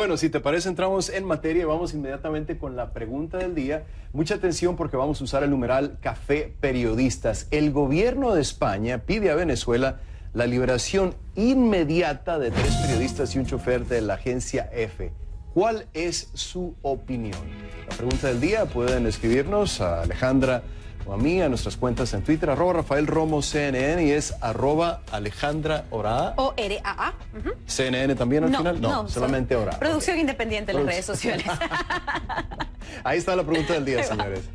Bueno, si te parece, entramos en materia y vamos inmediatamente con la pregunta del día. Mucha atención porque vamos a usar el numeral Café Periodistas. El gobierno de España pide a Venezuela la liberación inmediata de 3 periodistas y un chofer de la agencia EFE. ¿Cuál es su opinión? La pregunta del día pueden escribirnos a Alejandra o a mí, a nuestras cuentas en Twitter, @RafaelRomosCNN y es @AlejandraOraa. O-R-A-A. ¿CNN también al final? No, solamente Oraa. Producción independiente en las redes sociales. Ahí está la pregunta del día, señores.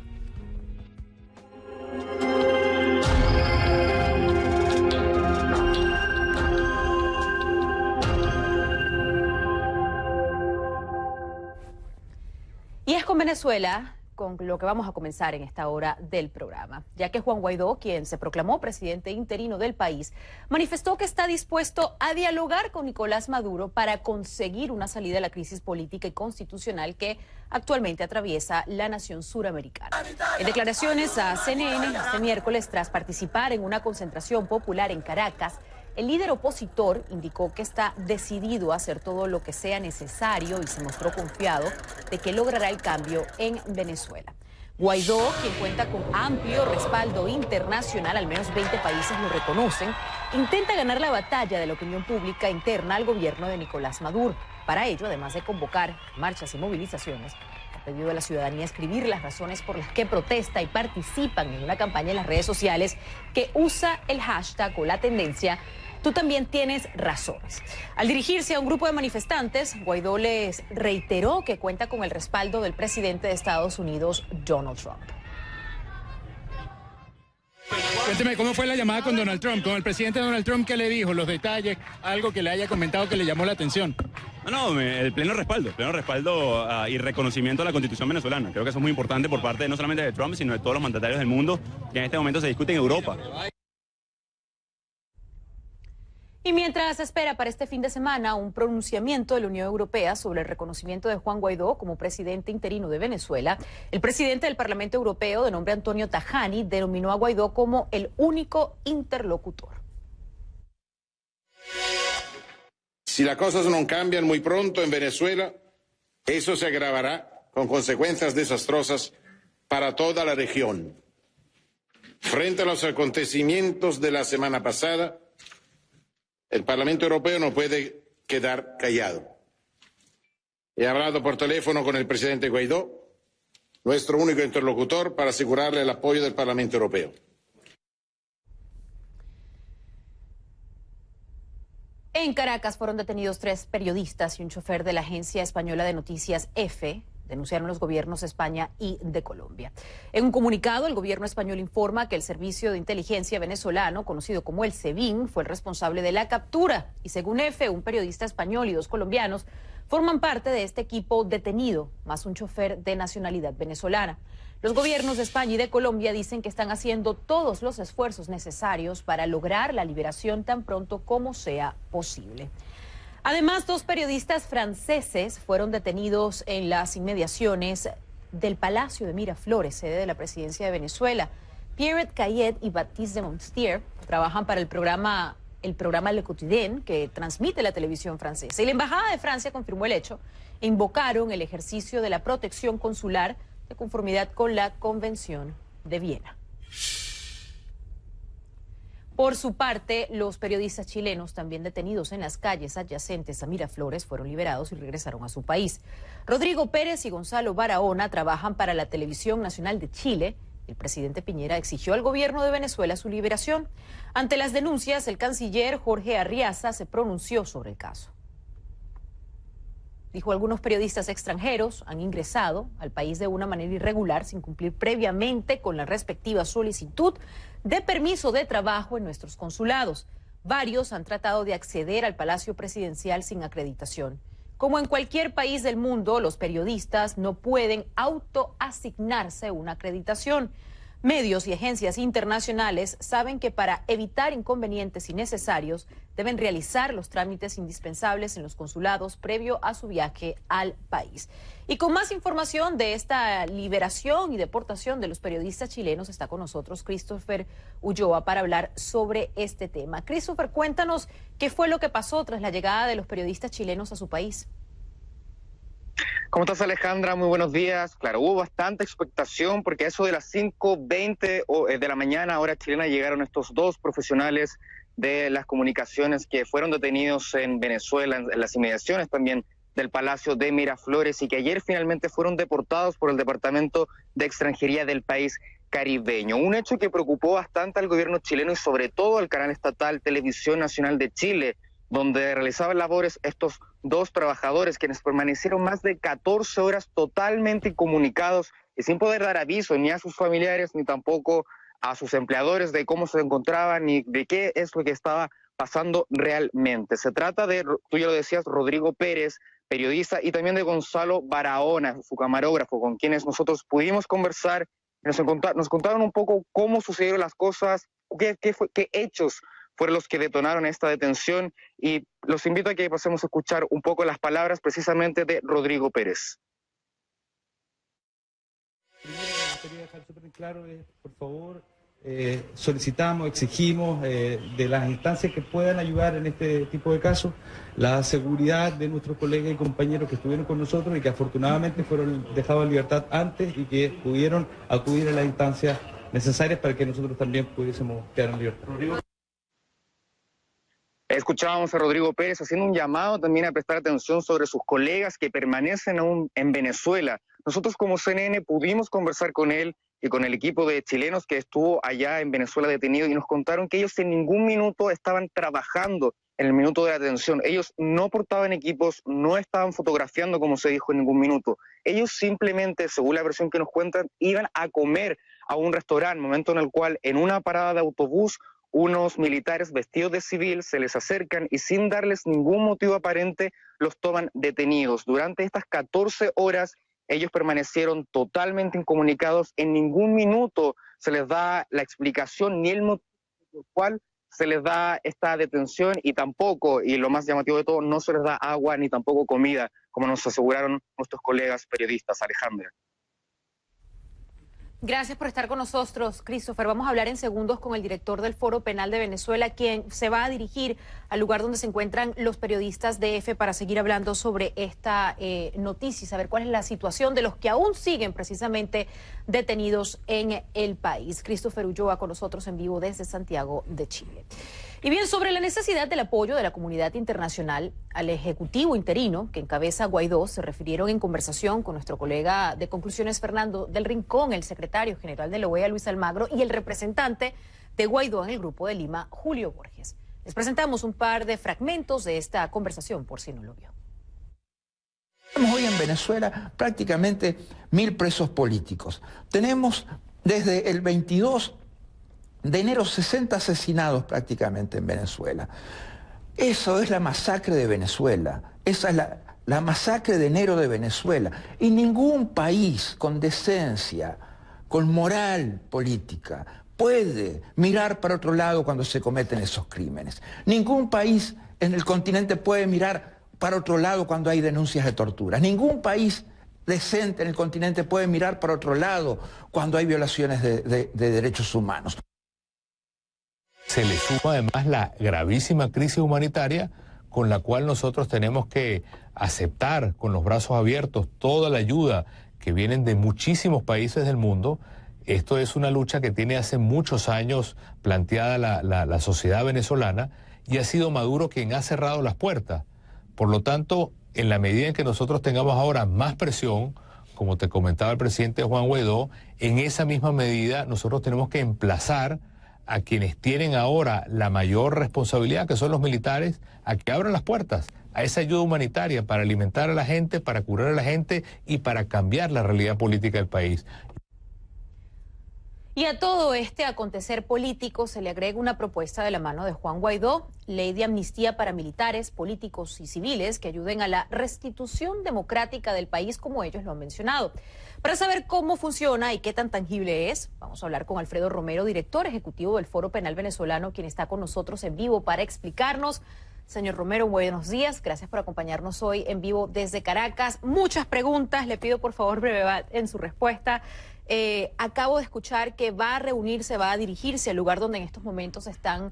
Y es con Venezuela con lo que vamos a comenzar en esta hora del programa, ya que Juan Guaidó, quien se proclamó presidente interino del país, manifestó que está dispuesto a dialogar con Nicolás Maduro para conseguir una salida a la crisis política y constitucional que actualmente atraviesa la nación suramericana. En declaraciones a CNN este miércoles, tras participar en una concentración popular en Caracas, el líder opositor indicó que está decidido a hacer todo lo que sea necesario y se mostró confiado de que logrará el cambio en Venezuela. Guaidó, quien cuenta con amplio respaldo internacional, al menos 20 países lo reconocen, intenta ganar la batalla de la opinión pública interna al gobierno de Nicolás Maduro. Para ello, además de convocar marchas y movilizaciones, ha pedido a la ciudadanía escribir las razones por las que protesta y participan en una campaña en las redes sociales que usa el hashtag o la tendencia "Tú también tienes razones". Al dirigirse a un grupo de manifestantes, Guaidó les reiteró que cuenta con el respaldo del presidente de Estados Unidos, Donald Trump. Cuénteme, ¿cómo fue la llamada con Donald Trump, con el presidente Donald Trump? ¿Qué le dijo? Los detalles, algo que le haya comentado que le llamó la atención. El pleno respaldo y reconocimiento a la Constitución venezolana. Creo que eso es muy importante por parte no solamente de Trump, sino de todos los mandatarios del mundo que en este momento se discute en Europa. Y mientras se espera para este fin de semana un pronunciamiento de la Unión Europea sobre el reconocimiento de Juan Guaidó como presidente interino de Venezuela, el presidente del Parlamento Europeo, de nombre Antonio Tajani, denominó a Guaidó como el único interlocutor. Si las cosas no cambian muy pronto en Venezuela, eso se agravará con consecuencias desastrosas para toda la región. Frente a los acontecimientos de la semana pasada, el Parlamento Europeo no puede quedar callado. He hablado por teléfono con el presidente Guaidó, nuestro único interlocutor, para asegurarle el apoyo del Parlamento Europeo. En Caracas fueron detenidos 3 periodistas y un chofer de la agencia española de noticias EFE, denunciaron los gobiernos de España y de Colombia. En un comunicado, el gobierno español informa que el servicio de inteligencia venezolano, conocido como el SEBIN, fue el responsable de la captura. Y según EFE, un periodista español y 2 colombianos forman parte de este equipo detenido, más un chofer de nacionalidad venezolana. Los gobiernos de España y de Colombia dicen que están haciendo todos los esfuerzos necesarios para lograr la liberación tan pronto como sea posible. Además, 2 periodistas franceses fueron detenidos en las inmediaciones del Palacio de Miraflores, sede de la presidencia de Venezuela. Pierre Cayet y Baptiste de Monstier trabajan para el programa Le Quotidien, que transmite la televisión francesa. Y la Embajada de Francia confirmó el hecho e invocaron el ejercicio de la protección consular de conformidad con la Convención de Viena. Por su parte, los periodistas chilenos, también detenidos en las calles adyacentes a Miraflores, fueron liberados y regresaron a su país. Rodrigo Pérez y Gonzalo Barahona trabajan para la Televisión Nacional de Chile. El presidente Piñera exigió al gobierno de Venezuela su liberación. Ante las denuncias, el canciller Jorge Arriaza se pronunció sobre el caso. Dijo: algunos periodistas extranjeros han ingresado al país de una manera irregular sin cumplir previamente con la respectiva solicitud de permiso de trabajo en nuestros consulados. Varios han tratado de acceder al Palacio Presidencial sin acreditación. Como en cualquier país del mundo, los periodistas no pueden autoasignarse una acreditación. Medios y agencias internacionales saben que para evitar inconvenientes innecesarios deben realizar los trámites indispensables en los consulados previo a su viaje al país. Y con más información de esta liberación y deportación de los periodistas chilenos está con nosotros Christopher Ulloa para hablar sobre este tema. Christopher, cuéntanos qué fue lo que pasó tras la llegada de los periodistas chilenos a su país. ¿Cómo estás, Alejandra? Muy buenos días. Claro, hubo bastante expectación porque a eso de las 5:20 de la mañana, hora chilena, llegaron estos dos profesionales de las comunicaciones que fueron detenidos en Venezuela, en las inmediaciones también del Palacio de Miraflores, y que ayer finalmente fueron deportados por el Departamento de Extranjería del país caribeño. Un hecho que preocupó bastante al gobierno chileno y sobre todo al canal estatal Televisión Nacional de Chile, donde realizaban labores estos dos trabajadores, quienes permanecieron más de 14 horas totalmente incomunicados y sin poder dar aviso ni a sus familiares ni tampoco a sus empleadores de cómo se encontraban ni de qué es lo que estaba pasando realmente. Se trata de, tú ya lo decías, Rodrigo Pérez, periodista, y también de Gonzalo Barahona, su camarógrafo, con quienes nosotros pudimos conversar. Nos contaron un poco cómo sucedieron las cosas, qué hechos fueron los que detonaron esta detención, y los invito a que pasemos a escuchar un poco las palabras precisamente de Rodrigo Pérez. Primero, me gustaría dejar súper claro, por favor, solicitamos, exigimos de las instancias que puedan ayudar en este tipo de casos, la seguridad de nuestros colegas y compañeros que estuvieron con nosotros y que afortunadamente fueron dejados en libertad antes y que pudieron acudir a las instancias necesarias para que nosotros también pudiésemos quedar en libertad. Escuchábamos a Rodrigo Pérez haciendo un llamado también a prestar atención sobre sus colegas que permanecen aún en Venezuela. Nosotros como CNN pudimos conversar con él y con el equipo de chilenos que estuvo allá en Venezuela detenido, y nos contaron que ellos en ningún minuto estaban trabajando en el minuto de la detención. Ellos no portaban equipos, no estaban fotografiando como se dijo en ningún minuto. Ellos simplemente, según la versión que nos cuentan, iban a comer a un restaurante, momento en el cual en una parada de autobús unos militares vestidos de civil se les acercan y sin darles ningún motivo aparente los toman detenidos. Durante estas 14 horas ellos permanecieron totalmente incomunicados, en ningún minuto se les da la explicación ni el motivo por el cual se les da esta detención, y tampoco, y lo más llamativo de todo, no se les da agua ni tampoco comida, como nos aseguraron nuestros colegas periodistas. Alejandra. Gracias por estar con nosotros, Christopher. Vamos a hablar en segundos con el director del Foro Penal de Venezuela, quien se va a dirigir al lugar donde se encuentran los periodistas de EFE para seguir hablando sobre esta noticia y saber cuál es la situación de los que aún siguen precisamente detenidos en el país. Christopher Ulloa con nosotros en vivo desde Santiago de Chile. Y bien, sobre la necesidad del apoyo de la comunidad internacional al ejecutivo interino que encabeza Guaidó, se refirieron en conversación con nuestro colega de Conclusiones, Fernando del Rincón, el secretario general de la OEA, Luis Almagro, y el representante de Guaidó en el Grupo de Lima, Julio Borges. Les presentamos un par de fragmentos de esta conversación, por si no lo vio. Tenemos hoy en Venezuela prácticamente 1000 presos políticos. Tenemos desde el 22 de enero 60 asesinados prácticamente en Venezuela. Eso es la masacre de Venezuela. Esa es la masacre de enero de Venezuela. Y ningún país con decencia, con moral política, puede mirar para otro lado cuando se cometen esos crímenes. Ningún país en el continente puede mirar para otro lado cuando hay denuncias de tortura. Ningún país decente en el continente puede mirar para otro lado cuando hay violaciones de derechos humanos. Se le suma además la gravísima crisis humanitaria con la cual nosotros tenemos que aceptar con los brazos abiertos toda la ayuda que vienen de muchísimos países del mundo. Esto es una lucha que tiene hace muchos años planteada la sociedad venezolana, y ha sido Maduro quien ha cerrado las puertas. Por lo tanto, en la medida en que nosotros tengamos ahora más presión, como te comentaba el presidente Juan Guaidó, en esa misma medida nosotros tenemos que emplazar a quienes tienen ahora la mayor responsabilidad, que son los militares, a que abran las puertas a esa ayuda humanitaria para alimentar a la gente, para curar a la gente y para cambiar la realidad política del país. Y a todo este acontecer político se le agrega una propuesta de la mano de Juan Guaidó, ley de amnistía para militares, políticos y civiles que ayuden a la restitución democrática del país, como ellos lo han mencionado. Para saber cómo funciona y qué tan tangible es, vamos a hablar con Alfredo Romero, director ejecutivo del Foro Penal Venezolano, quien está con nosotros en vivo para explicarnos. Señor Romero, buenos días. Gracias por acompañarnos hoy en vivo desde Caracas. Muchas preguntas. Le pido por favor brevedad en su respuesta. Acabo de escuchar que va a reunirse, va a dirigirse al lugar donde en estos momentos están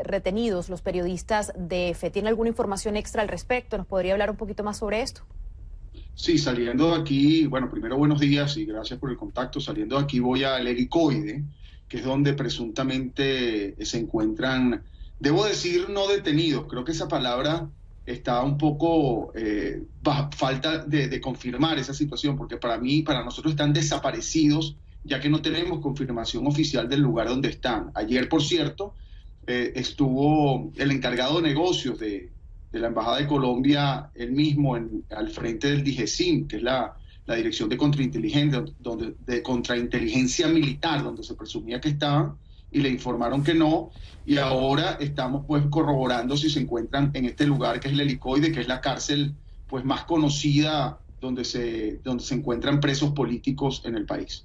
retenidos los periodistas de EFE. ¿Tiene alguna información extra al respecto? ¿Nos podría hablar un poquito más sobre esto? Sí, saliendo de aquí, bueno, primero buenos días y gracias por el contacto. Saliendo de aquí voy al helicoide, que es donde presuntamente se encuentran, debo decir, no detenidos. Creo que esa palabra está un poco falta de confirmar esa situación, porque para nosotros están desaparecidos, ya que no tenemos confirmación oficial del lugar donde están. Ayer, por cierto, estuvo el encargado de negocios de la Embajada de Colombia, él mismo, al frente del DIGESIM, que es la Dirección de Contrainteligencia Militar, donde se presumía que estaban, y le informaron que no, y ahora estamos pues corroborando si se encuentran en este lugar que es el helicoide, que es la cárcel pues más conocida donde se encuentran presos políticos en el país.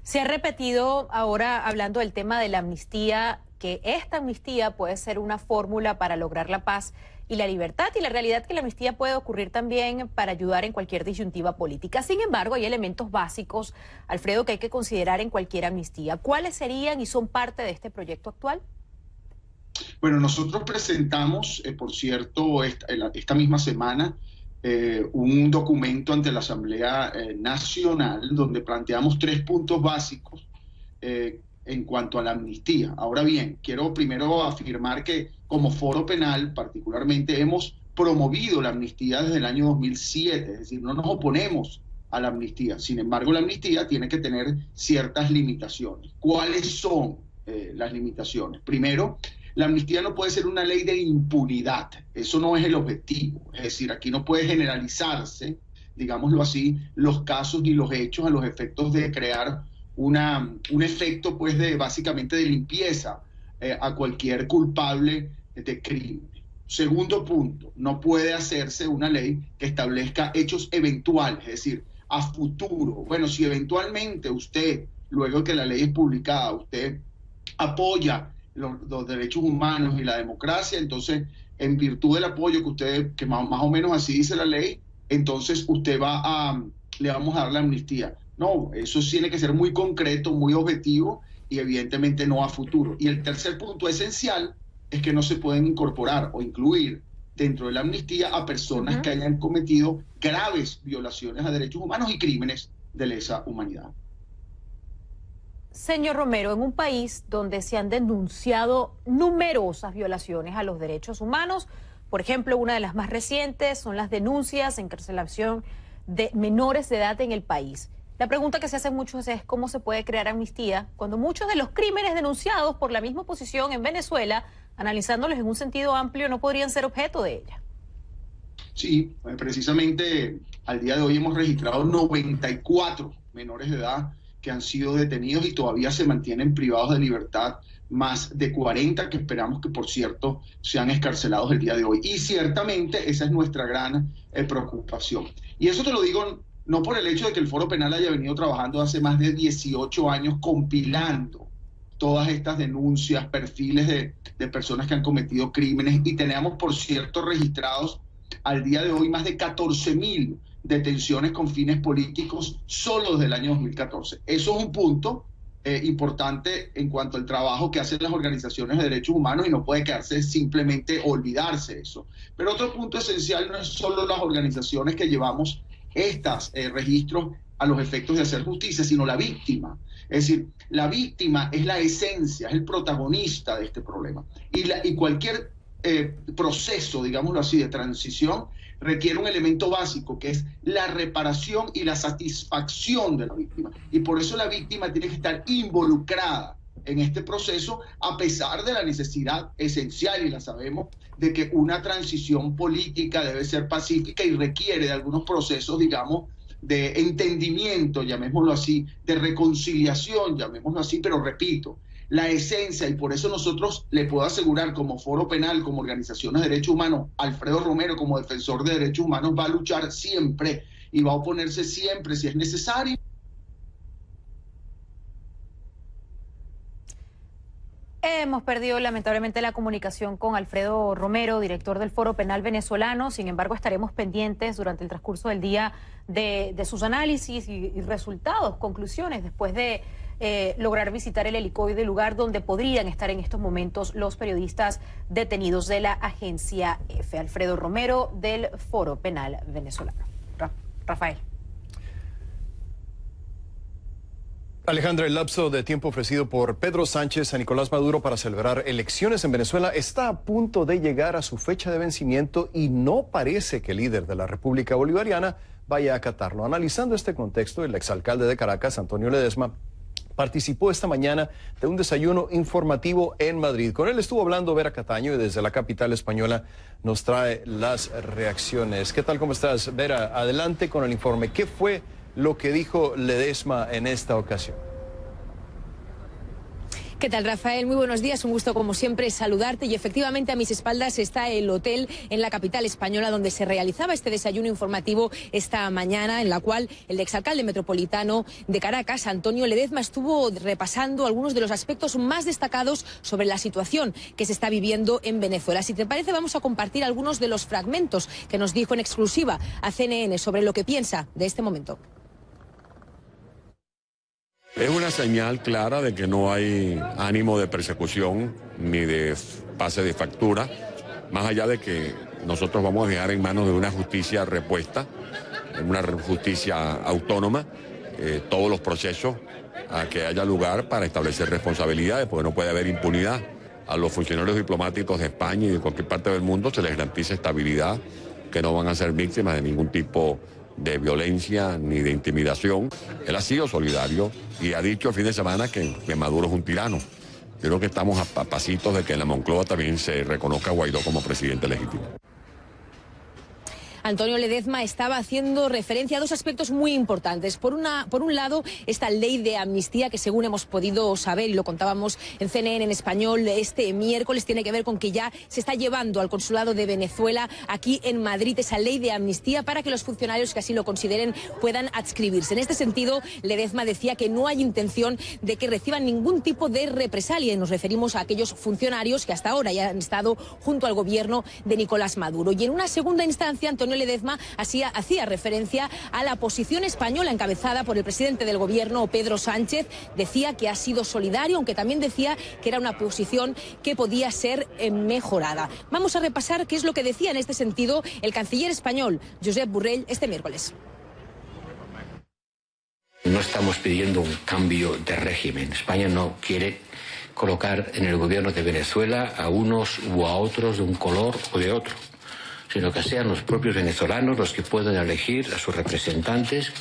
Se ha repetido ahora, hablando del tema de la amnistía, que esta amnistía puede ser una fórmula para lograr la paz y la libertad, y la realidad es que la amnistía puede ocurrir también para ayudar en cualquier disyuntiva política. Sin embargo, hay elementos básicos, Alfredo, que hay que considerar en cualquier amnistía. ¿Cuáles serían y son parte de este proyecto actual? Bueno, nosotros presentamos, por cierto, esta misma semana, un documento ante la Asamblea Nacional donde planteamos 3 puntos básicos en cuanto a la amnistía. Ahora bien, quiero primero afirmar que como Foro Penal particularmente hemos promovido la amnistía desde el año 2007, es decir, no nos oponemos a la amnistía. Sin embargo, la amnistía tiene que tener ciertas limitaciones. ¿Cuáles son las limitaciones? Primero, la amnistía no puede ser una ley de impunidad, eso no es el objetivo, es decir, aquí no puede generalizarse, digámoslo así, los casos ni los hechos a los efectos de crear un efecto pues básicamente de limpieza a cualquier culpable de crimen. Segundo punto, no puede hacerse una ley que establezca hechos eventuales, es decir, a futuro. Bueno, si eventualmente usted, luego de que la ley es publicada, usted apoya los derechos humanos y la democracia, entonces en virtud del apoyo que más o menos así dice la ley, entonces usted le vamos a dar la amnistía. No, eso tiene que ser muy concreto, muy objetivo y evidentemente no a futuro. Y el tercer punto esencial es que no se pueden incorporar o incluir dentro de la amnistía a personas que hayan cometido graves violaciones a derechos humanos y crímenes de lesa humanidad. Señor Romero, en un país donde se han denunciado numerosas violaciones a los derechos humanos, por ejemplo, una de las más recientes son las denuncias, encarcelación de menores de edad en el país. La pregunta que se hacen muchos es cómo se puede crear amnistía cuando muchos de los crímenes denunciados por la misma oposición en Venezuela, analizándolos en un sentido amplio, no podrían ser objeto de ella. Sí, precisamente al día de hoy hemos registrado 94 menores de edad que han sido detenidos y todavía se mantienen privados de libertad, más de 40 que esperamos que, por cierto, sean excarcelados el día de hoy. Y ciertamente esa es nuestra gran preocupación. Y eso te lo digo no por el hecho de que el Foro Penal haya venido trabajando hace más de 18 años compilando todas estas denuncias, perfiles de personas que han cometido crímenes, y tenemos, por cierto, registrados al día de hoy más de 14.000 detenciones con fines políticos solo desde el año 2014. Eso es un punto importante en cuanto al trabajo que hacen las organizaciones de derechos humanos y no puede quedarse simplemente olvidarse eso. Pero otro punto esencial no es solo las organizaciones que llevamos estos registros a los efectos de hacer justicia, sino la víctima. Es decir, la víctima es la esencia, es el protagonista de este problema. Y cualquier proceso, digámoslo así, de transición requiere un elemento básico, que es la reparación y la satisfacción de la víctima. Y por eso la víctima tiene que estar involucrada en este proceso, a pesar de la necesidad esencial, y la sabemos, de que una transición política debe ser pacífica y requiere de algunos procesos, digamos, de entendimiento, llamémoslo así, de reconciliación, llamémoslo así, pero repito, la esencia, y por eso nosotros le puedo asegurar como Foro Penal, como organizaciones de derechos humanos, Alfredo Romero como defensor de derechos humanos va a luchar siempre y va a oponerse siempre si es necesario. Hemos perdido lamentablemente la comunicación con Alfredo Romero, director del Foro Penal Venezolano. Sin embargo, estaremos pendientes durante el transcurso del día de sus análisis y resultados, conclusiones, después de lograr visitar el helicoide, lugar donde podrían estar en estos momentos los periodistas detenidos de la agencia EFE. Alfredo Romero, del Foro Penal Venezolano. Rafael. Alejandra, el lapso de tiempo ofrecido por Pedro Sánchez a Nicolás Maduro para celebrar elecciones en Venezuela está a punto de llegar a su fecha de vencimiento y no parece que el líder de la República Bolivariana vaya a acatarlo. Analizando este contexto, el exalcalde de Caracas, Antonio Ledezma, participó esta mañana de un desayuno informativo en Madrid. Con él estuvo hablando Vera Cataño y desde la capital española nos trae las reacciones. ¿Qué tal? ¿Cómo estás, Vera? Adelante con el informe. ¿Qué fue lo que dijo Ledezma en esta ocasión? ¿Qué tal, Rafael? Muy buenos días, un gusto como siempre saludarte. Y efectivamente a mis espaldas está el hotel en la capital española donde se realizaba este desayuno informativo esta mañana, en la cual el exalcalde metropolitano de Caracas, Antonio Ledezma, estuvo repasando algunos de los aspectos más destacados sobre la situación que se está viviendo en Venezuela. Si te parece, vamos a compartir algunos de los fragmentos que nos dijo en exclusiva a CNN sobre lo que piensa de este momento. Es una señal clara de que no hay ánimo de persecución ni de pase de factura, más allá de que nosotros vamos a dejar en manos de una justicia repuesta, una justicia autónoma, todos los procesos a que haya lugar para establecer responsabilidades, porque no puede haber impunidad. A los funcionarios diplomáticos de España y de cualquier parte del mundo se les garantiza estabilidad, que no van a ser víctimas de ningún tipo de violencia ni de intimidación. Él ha sido solidario y ha dicho el fin de semana que Maduro es un tirano. Creo que estamos a pasitos de que en la Moncloa también se reconozca a Guaidó como presidente legítimo. Antonio Ledezma estaba haciendo referencia a dos aspectos muy importantes. Por un lado, esta ley de amnistía que, según hemos podido saber y lo contábamos en CNN en español este miércoles, tiene que ver con que ya se está llevando al consulado de Venezuela aquí en Madrid esa ley de amnistía para que los funcionarios que así lo consideren puedan adscribirse. En este sentido, Ledezma decía que no hay intención de que reciban ningún tipo de represalia y nos referimos a aquellos funcionarios que hasta ahora ya han estado junto al gobierno de Nicolás Maduro. Y en una segunda instancia, Antonio Ledezma hacía referencia a la posición española encabezada por el presidente del gobierno, Pedro Sánchez. Decía que ha sido solidario, aunque también decía que era una posición que podía ser mejorada. Vamos a repasar qué es lo que decía en este sentido el canciller español, Josep Borrell, este miércoles. No estamos pidiendo un cambio de régimen. España no quiere colocar en el gobierno de Venezuela a unos u a otros de un color o de otro, sino que sean los propios venezolanos los que puedan elegir a sus representantes,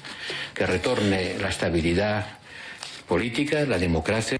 que retorne la estabilidad política, la democracia.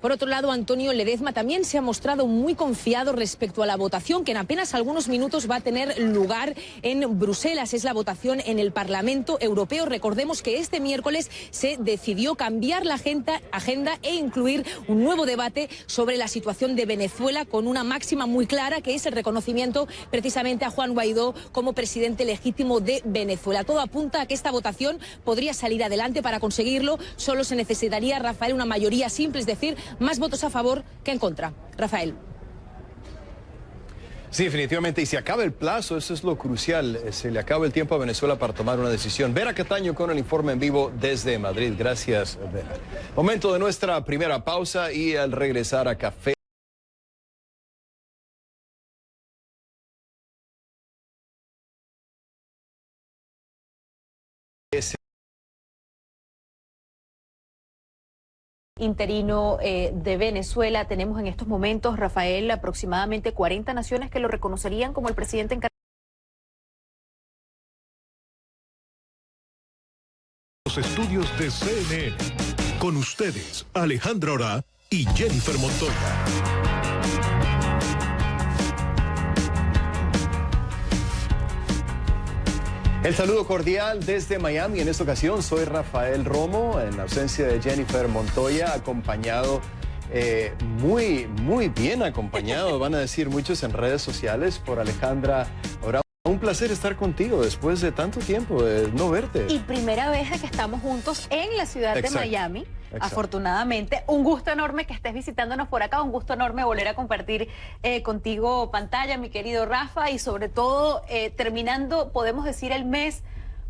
Por otro lado, Antonio Ledezma también se ha mostrado muy confiado respecto a la votación que en apenas algunos minutos va a tener lugar en Bruselas. Es la votación en el Parlamento Europeo. Recordemos que este miércoles se decidió cambiar la agenda e incluir un nuevo debate sobre la situación de Venezuela con una máxima muy clara, que es el reconocimiento precisamente a Juan Guaidó como presidente legítimo de Venezuela. Todo apunta a que esta votación podría salir adelante. Para conseguirlo solo se necesitaría, Rafael, una mayoría simple, es decir, más votos a favor que en contra. Rafael. Sí, definitivamente, y se acaba el plazo, eso es lo crucial, se le acaba el tiempo a Venezuela para tomar una decisión. Vera Cataño con el informe en vivo desde Madrid. Gracias, Vera. Momento de nuestra primera pausa y al regresar a Café. Interino de Venezuela. Tenemos en estos momentos, Rafael, aproximadamente 40 naciones que lo reconocerían como el presidente encargado. Los estudios de CNN. Con ustedes, Alejandra Orá y Jennifer Montoya. El saludo cordial desde Miami. En esta ocasión soy Rafael Romo, en ausencia de Jennifer Montoya, acompañado, muy bien acompañado, van a decir muchos en redes sociales, por Alejandra Orá. un placer estar contigo después de tanto tiempo de no verte. Y primera vez de que estamos juntos en la ciudad de Miami. Afortunadamente, un gusto enorme que estés visitándonos por acá, un gusto enorme volver a compartir contigo pantalla, mi querido Rafa, y sobre todo terminando, podemos decir, el mes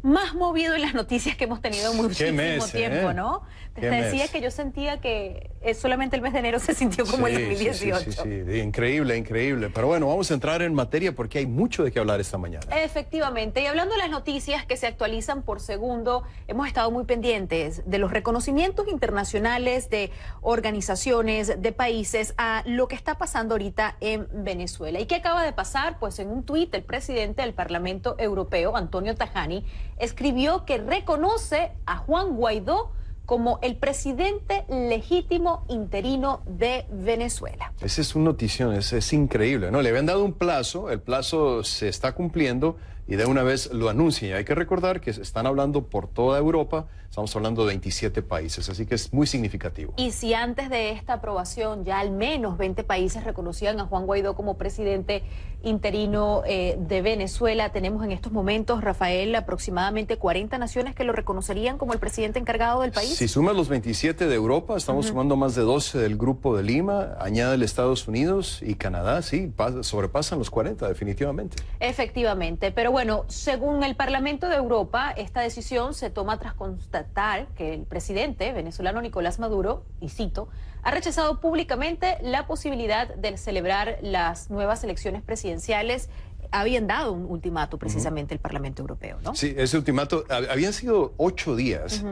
más movido en las noticias que hemos tenido muchísimo tiempo, ¿no? Te decía que yo sentía que solamente el mes de enero se sintió como el 2018. Sí, increíble, increíble. Pero bueno, vamos a entrar en materia porque hay mucho de qué hablar esta mañana. Efectivamente, y hablando de las noticias que se actualizan por segundo, hemos estado muy pendientes de los reconocimientos internacionales de organizaciones, de países, a lo que está pasando ahorita en Venezuela. ¿Y qué acaba de pasar? Pues en un tuit, el presidente del Parlamento Europeo, Antonio Tajani, escribió que reconoce a Juan Guaidó como el presidente legítimo interino de Venezuela. Esa es una notición, es increíble, ¿no? Le habían dado un plazo, el plazo se está cumpliendo y de una vez lo anuncian. Y hay que recordar que están hablando por toda Europa, estamos hablando de 27 países, así que es muy significativo. Y si antes de esta aprobación ya al menos 20 países reconocían a Juan Guaidó como presidente interino de Venezuela, tenemos en estos momentos, Rafael, aproximadamente 40 naciones que lo reconocerían como el presidente encargado del país. Si sumas los 27 de Europa, estamos sumando más de 12 del Grupo de Lima, añade Estados Unidos y Canadá, sí, sobrepasan los 40 definitivamente. Efectivamente, pero bueno, según el Parlamento de Europa, esta decisión se toma tras constatar que el presidente venezolano Nicolás Maduro, y cito, ha rechazado públicamente la posibilidad de celebrar las nuevas elecciones presidenciales. Habían dado un ultimato precisamente el Parlamento Europeo, ¿no? Sí, ese ultimato, habían sido 8 días,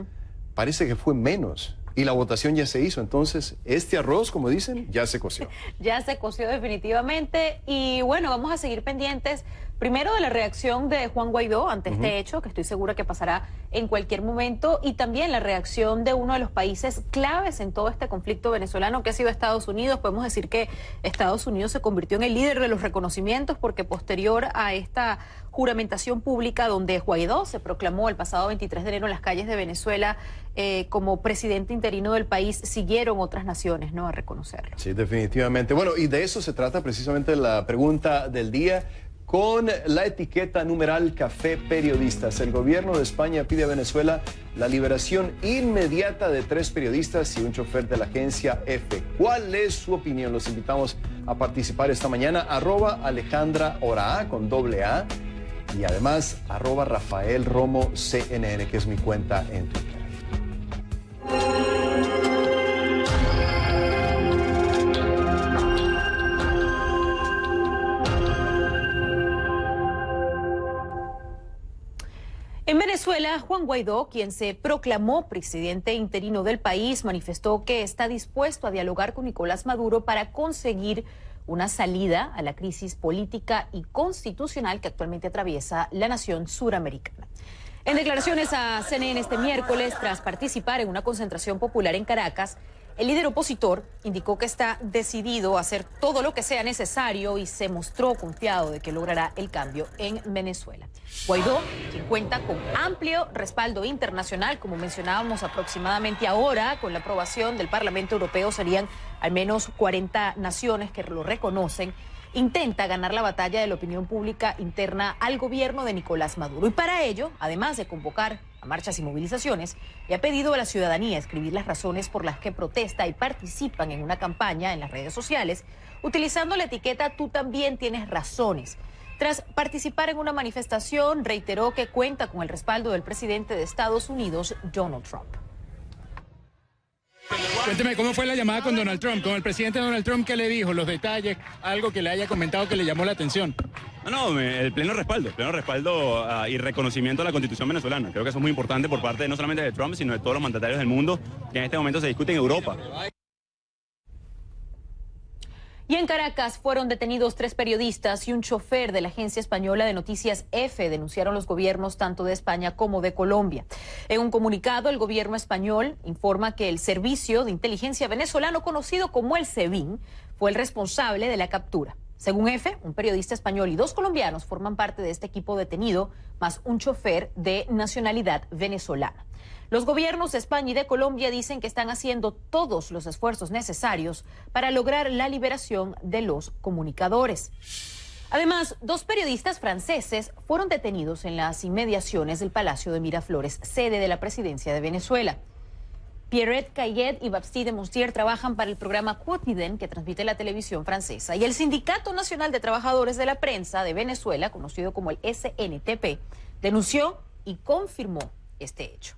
parece que fue menos. Y la votación ya se hizo, entonces este arroz, como dicen, ya se coció. Ya se coció definitivamente y bueno, vamos a seguir pendientes primero de la reacción de Juan Guaidó ante este hecho, que estoy segura que pasará en cualquier momento, y también la reacción de uno de los países claves en todo este conflicto venezolano, que ha sido Estados Unidos. Podemos decir que Estados Unidos se convirtió en el líder de los reconocimientos porque posterior a esta juramentación pública donde Guaidó se proclamó el pasado 23 de enero en las calles de Venezuela como presidente interino del país, siguieron otras naciones, ¿no?, a reconocerlo. Sí, definitivamente. Bueno, y de eso se trata precisamente la pregunta del día. Con la etiqueta numeral Café Periodistas, el gobierno de España pide a Venezuela la liberación inmediata de 3 periodistas y un chofer de la agencia EFE. ¿Cuál es su opinión? Los invitamos a participar esta mañana. @Alejandra Oraa con doble A y además @Rafael Romo CNN, que es mi cuenta en Twitter. En Venezuela, Juan Guaidó, quien se proclamó presidente interino del país, manifestó que está dispuesto a dialogar con Nicolás Maduro para conseguir una salida a la crisis política y constitucional que actualmente atraviesa la nación suramericana. En declaraciones a CNN este miércoles, tras participar en una concentración popular en Caracas, el líder opositor indicó que está decidido a hacer todo lo que sea necesario y se mostró confiado de que logrará el cambio en Venezuela. Guaidó, quien cuenta con amplio respaldo internacional, como mencionábamos aproximadamente ahora, con la aprobación del Parlamento Europeo serían al menos 40 naciones que lo reconocen, intenta ganar la batalla de la opinión pública interna al gobierno de Nicolás Maduro. Y para ello, además de convocar a marchas y movilizaciones, le ha pedido a la ciudadanía escribir las razones por las que protesta y participan en una campaña en las redes sociales, utilizando la etiqueta "Tú también tienes razones". Tras participar en una manifestación, reiteró que cuenta con el respaldo del presidente de Estados Unidos, Donald Trump. Cuénteme, ¿cómo fue la llamada con Donald Trump, con el presidente Donald Trump? ¿Qué le dijo? Los detalles, algo que le haya comentado que le llamó la atención. No, el pleno respaldo y reconocimiento a la Constitución venezolana. Creo que eso es muy importante por parte no solamente de Trump, sino de todos los mandatarios del mundo que en este momento se discute en Europa. Y en Caracas fueron detenidos 3 periodistas y un chofer de la agencia española de noticias EFE, denunciaron los gobiernos tanto de España como de Colombia. En un comunicado, el gobierno español informa que el servicio de inteligencia venezolano, conocido como el SEBIN, fue el responsable de la captura. Según EFE, un periodista español y 2 colombianos forman parte de este equipo detenido, más un chofer de nacionalidad venezolana. Los gobiernos de España y de Colombia dicen que están haciendo todos los esfuerzos necesarios para lograr la liberación de los comunicadores. Además, 2 periodistas franceses fueron detenidos en las inmediaciones del Palacio de Miraflores, sede de la presidencia de Venezuela. Pierrette Cayet y Baptiste de Monstier trabajan para el programa Quotidien que transmite la televisión francesa. Y el Sindicato Nacional de Trabajadores de la Prensa de Venezuela, conocido como el SNTP, denunció y confirmó este hecho.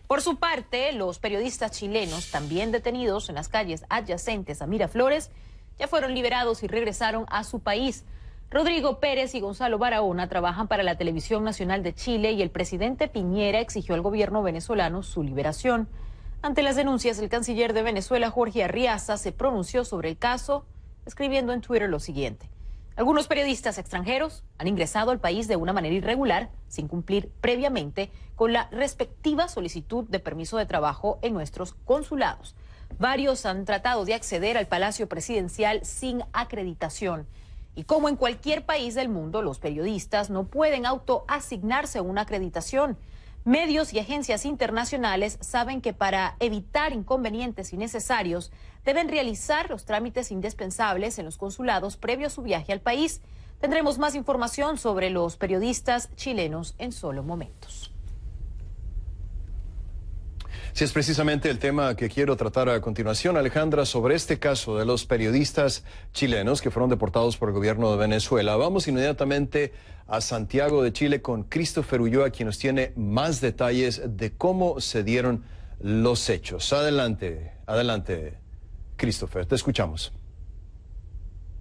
Por su parte, los periodistas chilenos, también detenidos en las calles adyacentes a Miraflores, ya fueron liberados y regresaron a su país. Rodrigo Pérez y Gonzalo Barahona trabajan para la Televisión Nacional de Chile y el presidente Piñera exigió al gobierno venezolano su liberación. Ante las denuncias, el canciller de Venezuela, Jorge Arriaza, se pronunció sobre el caso, escribiendo en Twitter lo siguiente: algunos periodistas extranjeros han ingresado al país de una manera irregular, sin cumplir previamente con la respectiva solicitud de permiso de trabajo en nuestros consulados. Varios han tratado de acceder al Palacio Presidencial sin acreditación. Y como en cualquier país del mundo, los periodistas no pueden autoasignarse una acreditación. Medios y agencias internacionales saben que para evitar inconvenientes innecesarios deben realizar los trámites indispensables en los consulados previo a su viaje al país. Tendremos más información sobre los periodistas chilenos en solo momentos. Sí, es precisamente el tema que quiero tratar a continuación, Alejandra, sobre este caso de los periodistas chilenos que fueron deportados por el gobierno de Venezuela. Vamos inmediatamente a Santiago de Chile con Christopher Ulloa, quien nos tiene más detalles de cómo se dieron los hechos. Adelante, Christopher, te escuchamos.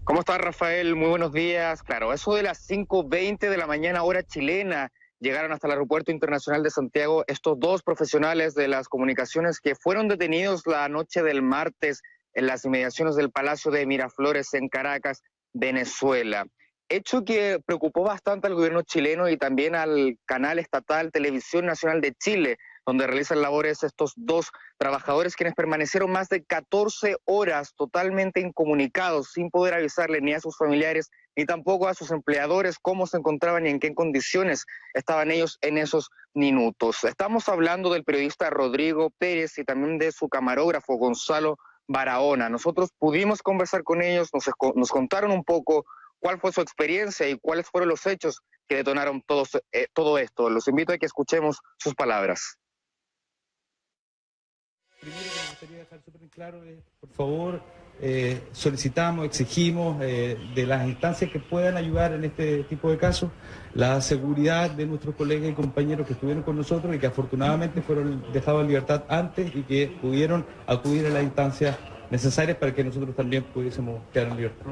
¿Cómo estás, Rafael? Muy buenos días. Claro, eso de las 5:20 de la mañana, hora chilena, llegaron hasta el Aeropuerto Internacional de Santiago estos 2 profesionales de las comunicaciones que fueron detenidos la noche del martes en las inmediaciones del Palacio de Miraflores en Caracas, Venezuela. Hecho que preocupó bastante al gobierno chileno y también al canal estatal Televisión Nacional de Chile, donde realizan labores estos 2 trabajadores, quienes permanecieron más de 14 horas totalmente incomunicados, sin poder avisarle ni a sus familiares ni tampoco a sus empleadores cómo se encontraban y en qué condiciones estaban ellos en esos minutos. Estamos hablando del periodista Rodrigo Pérez y también de su camarógrafo Gonzalo Barahona. Nosotros pudimos conversar con ellos, nos contaron un poco cuál fue su experiencia y cuáles fueron los hechos que detonaron todo esto. Los invito a que escuchemos sus palabras. Primero que me gustaría dejar súper claro es, por favor, solicitamos, exigimos de las instancias que puedan ayudar en este tipo de casos, la seguridad de nuestros colegas y compañeros que estuvieron con nosotros y que afortunadamente fueron dejados en libertad antes y que pudieron acudir a las instancias necesarias para que nosotros también pudiésemos quedar en libertad.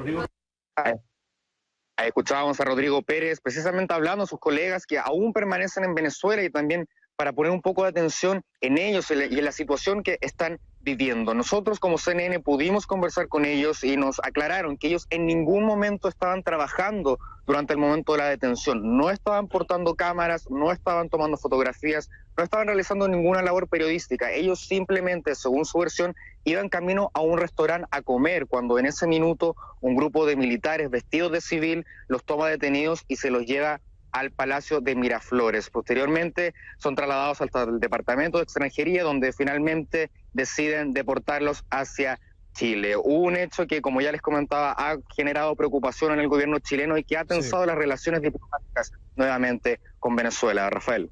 Escuchábamos a Rodrigo Pérez precisamente hablando a sus colegas que aún permanecen en Venezuela y también para poner un poco de atención en ellos y en la situación que están viviendo. Nosotros como CNN pudimos conversar con ellos y nos aclararon que ellos en ningún momento estaban trabajando durante el momento de la detención. No estaban portando cámaras, no estaban tomando fotografías, no estaban realizando ninguna labor periodística. Ellos simplemente, según su versión, iban camino a un restaurante a comer cuando en ese minuto un grupo de militares vestidos de civil los toma detenidos y se los lleva al Palacio de Miraflores. Posteriormente son trasladados hasta el Departamento de Extranjería, donde finalmente deciden deportarlos hacia Chile. Un hecho que, como ya les comentaba, ha generado preocupación en el gobierno chileno y que ha tensado las relaciones diplomáticas nuevamente con Venezuela. Rafael.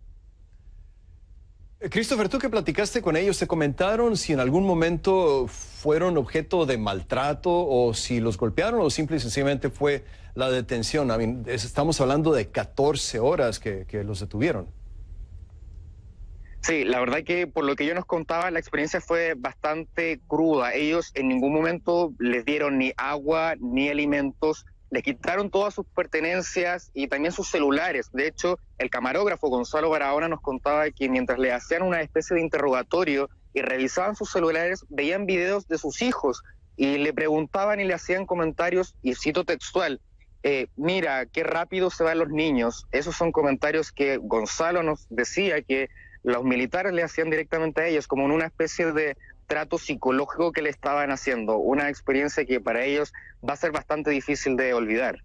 Christopher, tú que platicaste con ellos, ¿te comentaron si en algún momento fueron objeto de maltrato o si los golpearon o simple y sencillamente fue la detención? Estamos hablando de 14 horas que los detuvieron. Sí, la verdad que por lo que ellos nos contaban, la experiencia fue bastante cruda. Ellos en ningún momento les dieron ni agua ni alimentos. Les quitaron todas sus pertenencias y también sus celulares. De hecho, el camarógrafo Gonzalo Barahona nos contaba que mientras le hacían una especie de interrogatorio y revisaban sus celulares, veían videos de sus hijos y le preguntaban y le hacían comentarios, y cito textual, mira, qué rápido se van los niños. Esos son comentarios que Gonzalo nos decía que los militares le hacían directamente a ellos, como en una especie de trato psicológico que le estaban haciendo, una experiencia que para ellos va a ser bastante difícil de olvidar.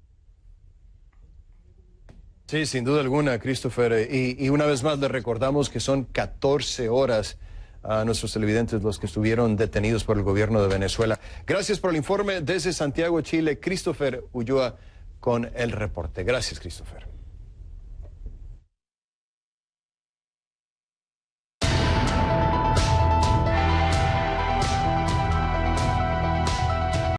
Sí, sin duda alguna, Christopher, y una vez más le recordamos que son 14 horas a nuestros televidentes los que estuvieron detenidos por el gobierno de Venezuela. Gracias por el informe desde Santiago, Chile, Christopher Ulloa, con el reporte. Gracias, Christopher.